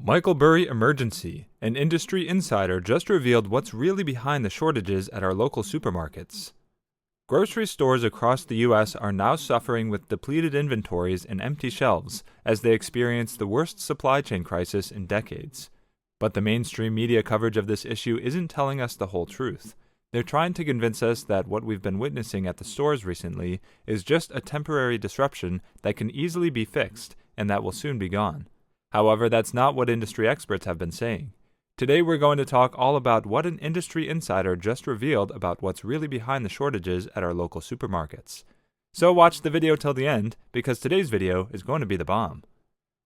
Michael Burry emergency. An industry insider just revealed what's really behind the shortages at our local supermarkets. Grocery stores across the U.S. are now suffering with depleted inventories and empty shelves as they experience the worst supply chain crisis in decades. But the mainstream media coverage of this issue isn't telling us the whole truth. They're trying to convince us that what we've been witnessing at the stores recently is just a temporary disruption that can easily be fixed and that will soon be gone. However, that's not what industry experts have been saying. Today we're going to talk all about what an industry insider just revealed about what's really behind the shortages at our local supermarkets. So watch the video till the end, because today's video is going to be the bomb.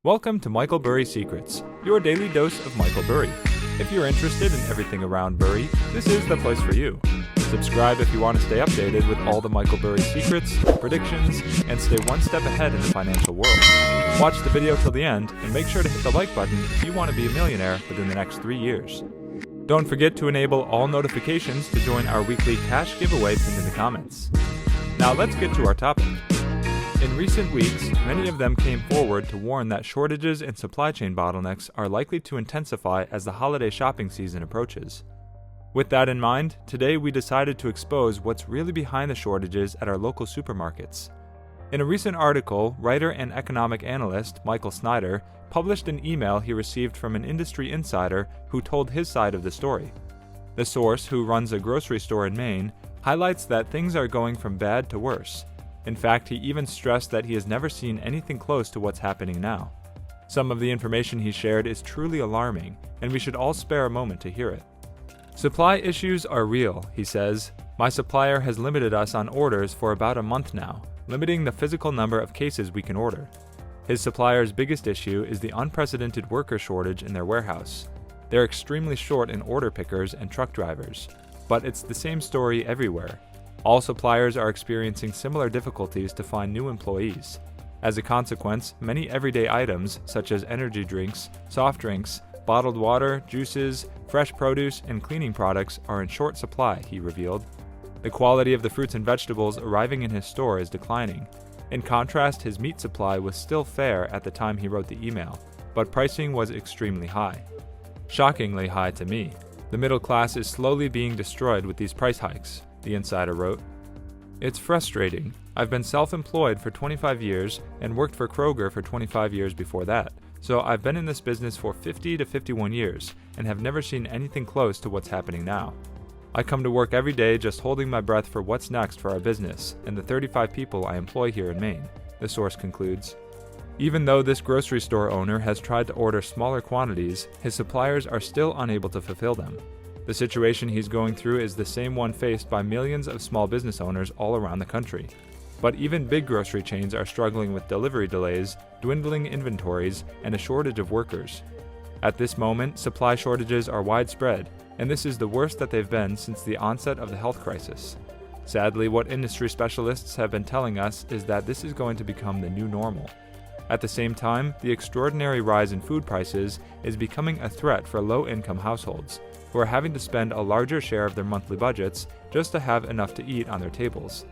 Welcome to Michael Burry Secrets, your daily dose of Michael Burry. If you're interested in everything around Burry, this is the place for you. Subscribe if you want to stay updated with all the Michael Burry secrets, predictions, and stay one step ahead in the financial world. Watch the video till the end and make sure to hit the like button if you want to be a millionaire within the next 3 years. Don't forget to enable all notifications to join our weekly cash giveaway pinned in the comments. Now let's get to our topic. In recent weeks, many of them came forward to warn that shortages and supply chain bottlenecks are likely to intensify as the holiday shopping season approaches. With that in mind, today we decided to expose what's really behind the shortages at our local supermarkets. In a recent article, writer and economic analyst Michael Snyder published an email he received from an industry insider who told his side of the story. The source, who runs a grocery store in Maine, highlights that things are going from bad to worse. In fact, he even stressed that he has never seen anything close to what's happening now. Some of the information he shared is truly alarming, and we should all spare a moment to hear it. Supply issues are real, he says. My supplier has limited us on orders for about a month now, limiting the physical number of cases we can order. His supplier's biggest issue is the unprecedented worker shortage in their warehouse. They're extremely short in order pickers and truck drivers. But it's the same story everywhere. All suppliers are experiencing similar difficulties to find new employees. As a consequence, many everyday items, such as energy drinks, soft drinks, bottled water, juices, fresh produce, and cleaning products are in short supply, he revealed. The quality of the fruits and vegetables arriving in his store is declining. In contrast, his meat supply was still fair at the time he wrote the email, but pricing was extremely high. Shockingly high to me. The middle class is slowly being destroyed with these price hikes, the insider wrote. It's frustrating. I've been self-employed for 25 years and worked for Kroger for 25 years before that. So I've been in this business for 50 to 51 years and have never seen anything close to what's happening now. I come to work every day just holding my breath for what's next for our business and the 35 people I employ here in Maine, the source concludes. Even though this grocery store owner has tried to order smaller quantities, his suppliers are still unable to fulfill them. The situation he's going through is the same one faced by millions of small business owners all around the country. But even big grocery chains are struggling with delivery delays, dwindling inventories, and a shortage of workers. At this moment, supply shortages are widespread, and this is the worst that they've been since the onset of the health crisis. Sadly, what industry specialists have been telling us is that this is going to become the new normal. At the same time, the extraordinary rise in food prices is becoming a threat for low-income households, who are having to spend a larger share of their monthly budgets just to have enough to eat on their tables.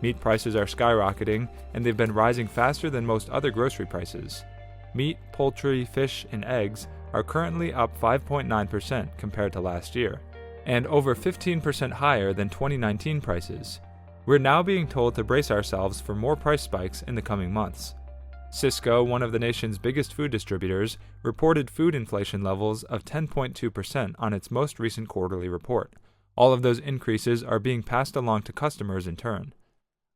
Meat prices are skyrocketing, and they've been rising faster than most other grocery prices. Meat, poultry, fish, and eggs are currently up 5.9% compared to last year, and over 15% higher than 2019 prices. We're now being told to brace ourselves for more price spikes in the coming months. Cisco, one of the nation's biggest food distributors, reported food inflation levels of 10.2% on its most recent quarterly report. All of those increases are being passed along to customers in turn.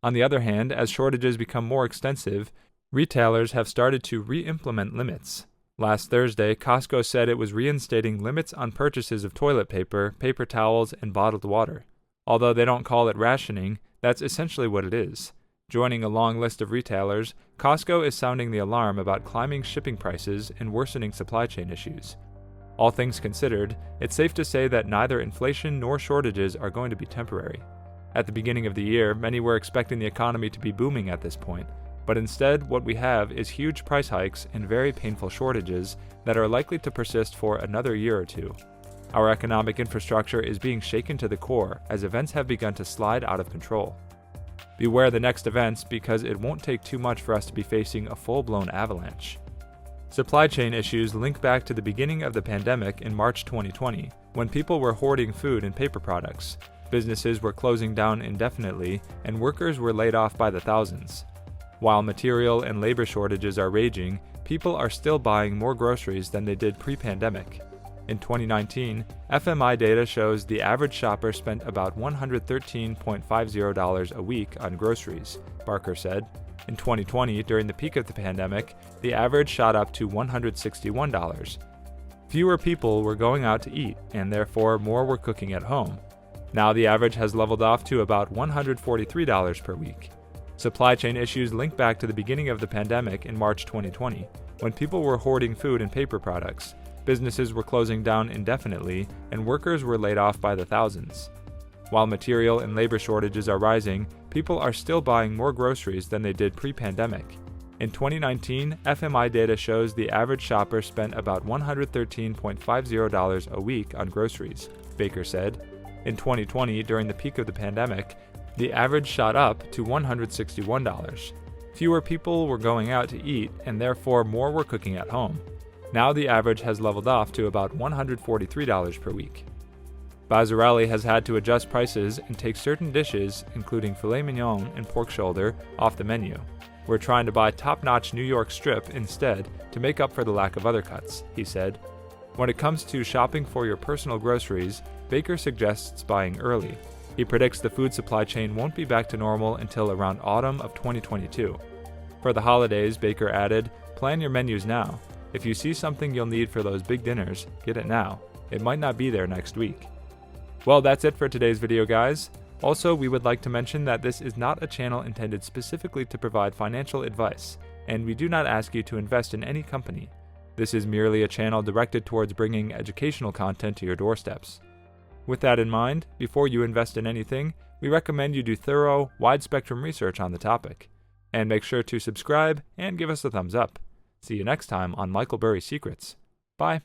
On the other hand, as shortages become more extensive, retailers have started to re-implement limits. Last Thursday, Costco said it was reinstating limits on purchases of toilet paper, paper towels, and bottled water. Although they don't call it rationing, that's essentially what it is. Joining a long list of retailers, Costco is sounding the alarm about climbing shipping prices and worsening supply chain issues. All things considered, it's safe to say that neither inflation nor shortages are going to be temporary. At the beginning of the year, many were expecting the economy to be booming at this point, but instead what we have is huge price hikes and very painful shortages that are likely to persist for another year or two. Our economic infrastructure is being shaken to the core as events have begun to slide out of control. Beware the next events, because it won't take too much for us to be facing a full-blown avalanche. Supply chain issues link back to the beginning of the pandemic in March 2020, when people were hoarding food and paper products. Businesses were closing down indefinitely, and workers were laid off by the thousands. While material and labor shortages are raging, people are still buying more groceries than they did pre-pandemic. In 2019, FMI data shows the average shopper spent about $113.50 a week on groceries, Barker said. In 2020, during the peak of the pandemic, the average shot up to $161. Fewer people were going out to eat, and therefore more were cooking at home. Now the average has leveled off to about $143 per week. Supply chain issues link back to the beginning of the pandemic in March 2020, when people were hoarding food and paper products. Businesses were closing down indefinitely, and workers were laid off by the thousands. While material and labor shortages are rising, people are still buying more groceries than they did pre-pandemic. In 2019, FMI data shows the average shopper spent about $113.50 a week on groceries, Baker said. In 2020, during the peak of the pandemic, the average shot up to $161. Fewer people were going out to eat, and therefore more were cooking at home. Now the average has leveled off to about $143 per week. Bazzarelli has had to adjust prices and take certain dishes, including filet mignon and pork shoulder, off the menu. We're trying to buy top-notch New York strip instead to make up for the lack of other cuts, he said. When it comes to shopping for your personal groceries, Baker suggests buying early. He predicts the food supply chain won't be back to normal until around autumn of 2022. For the holidays, Baker added, plan your menus now. If you see something you'll need for those big dinners, get it now. It might not be there next week. Well, that's it for today's video, guys. Also, we would like to mention that this is not a channel intended specifically to provide financial advice, and we do not ask you to invest in any company. This is merely a channel directed towards bringing educational content to your doorsteps. With that in mind, before you invest in anything, we recommend you do thorough, wide-spectrum research on the topic. And make sure to subscribe and give us a thumbs up. See you next time on Michael Burry Secrets. Bye.